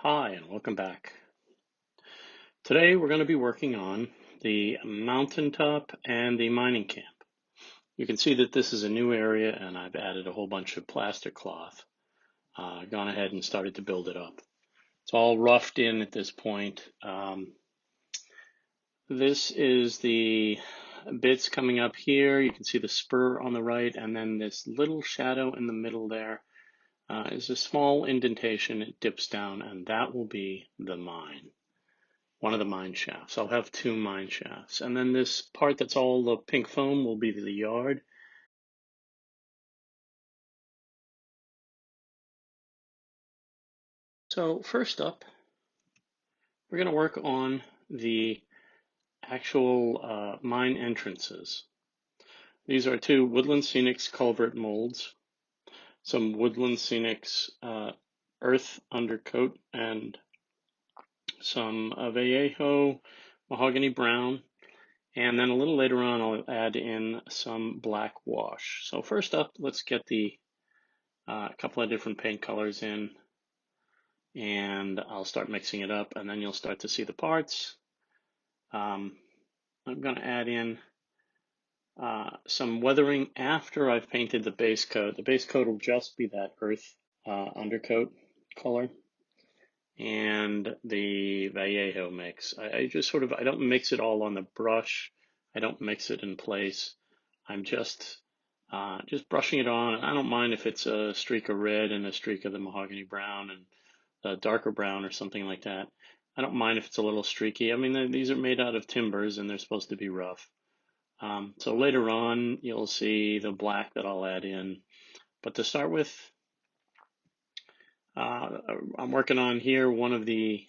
Hi, and welcome back. Today we're going to be working on the mountaintop and the mining camp. You can see that this is a new area and I've added a whole bunch of plaster cloth. Gone ahead and started to build it up. It's all roughed in at this point. This is the bits coming up here. You can see the spur on the right, and then this little shadow in the middle there is a small indentation. It dips down, and that will be the mine. One of the mine shafts. I'll have two mine shafts. And then this part that's all the pink foam will be the yard. So first up, we're going to work on the actual mine entrances. These are two Woodland Scenics culvert molds, some Woodland Scenics Earth Undercoat, and some Vallejo mahogany brown. And then a little later on, I'll add in some black wash. So first up, let's get the couple of different paint colors in, and I'll start mixing it up, and then you'll start to see the parts. I'm going to add in some weathering after I've painted the base coat. The base coat will just be that earth undercoat color and the Vallejo mix. I just I don't mix it all on the brush. I don't mix it in place. I'm just brushing it on. I don't mind if it's a streak of red and a streak of the mahogany brown and a darker brown or something like that. I don't mind if it's a little streaky. I mean, these are made out of timbers and they're supposed to be rough. So later on, you'll see the black that I'll add in. But to start with, I'm working on here one of the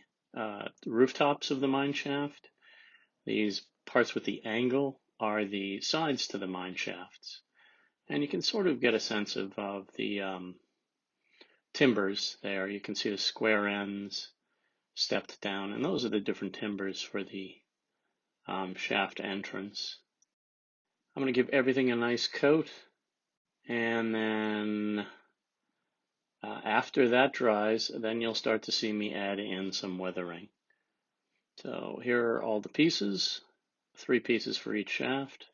rooftops of the mine shaft. These parts with the angle are the sides to the mine shafts. And you can sort of get a sense of the timbers there. You can see the square ends stepped down, and those are the different timbers for the shaft entrance. I'm going to give everything a nice coat, and then after that dries, then you'll start to see me add in some weathering. So here are all the pieces, 3 pieces for each shaft.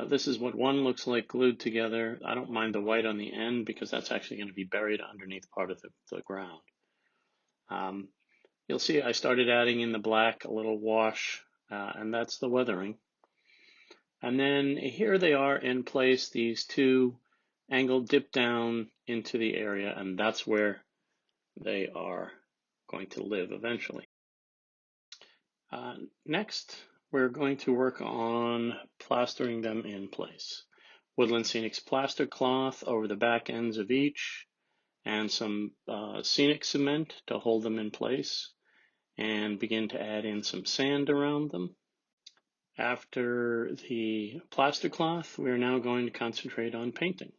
This is what one looks like glued together. I don't mind the white on the end because that's actually going to be buried underneath part of the ground. You'll see I started adding in the black, a little wash, and that's the weathering. And then here they are in place, these two angled dip down into the area, and that's where they are going to live eventually. Next, we're going to work on plastering them in place. Woodland Scenics Plaster Cloth over the back ends of each, and some scenic cement to hold them in place, and begin to add in some sand around them. After the plaster cloth, we're now going to concentrate on painting.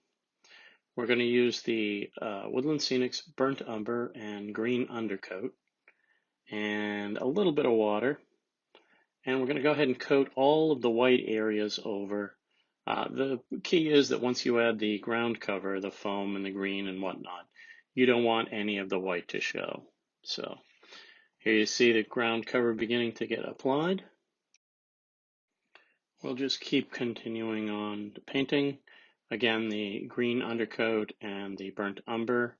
We're going to use the Woodland Scenics Burnt Umber and Green Undercoat and a little bit of water. And we're going to go ahead and coat all of the white areas over. The key is that once you add the ground cover, the foam and the green and whatnot, you don't want any of the white to show. So here you see the ground cover beginning to get applied. We'll just keep continuing on the painting. Again, the green undercoat and the burnt umber.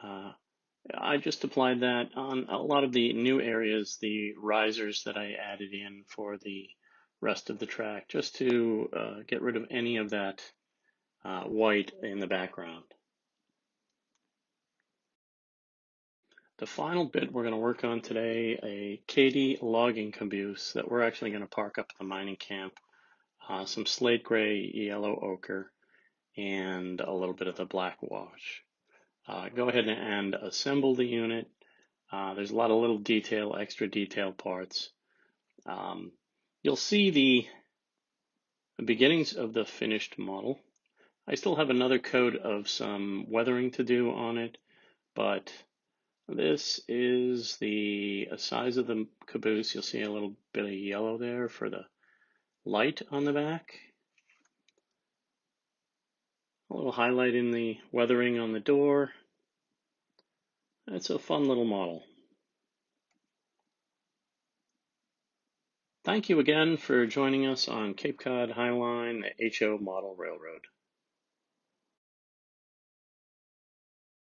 I just applied that on a lot of the new areas, the risers that I added in for the rest of the track, just to get rid of any of that white in the background. The final bit we're going to work on today, a Kadee logging caboose that we're actually going to park up at the mining camp. Some slate gray, yellow ochre, and a little bit of the black wash. Go ahead and assemble the unit. There's a lot of little detail, extra detail parts. You'll see the beginnings of the finished model. I still have another coat of some weathering to do on it, but this is the size of the caboose. You'll see a little bit of yellow there for the light on the back. A little highlight in the weathering on the door. It's a fun little model. Thank you again for joining us on Cape Cod Highline, the HO Model Railroad.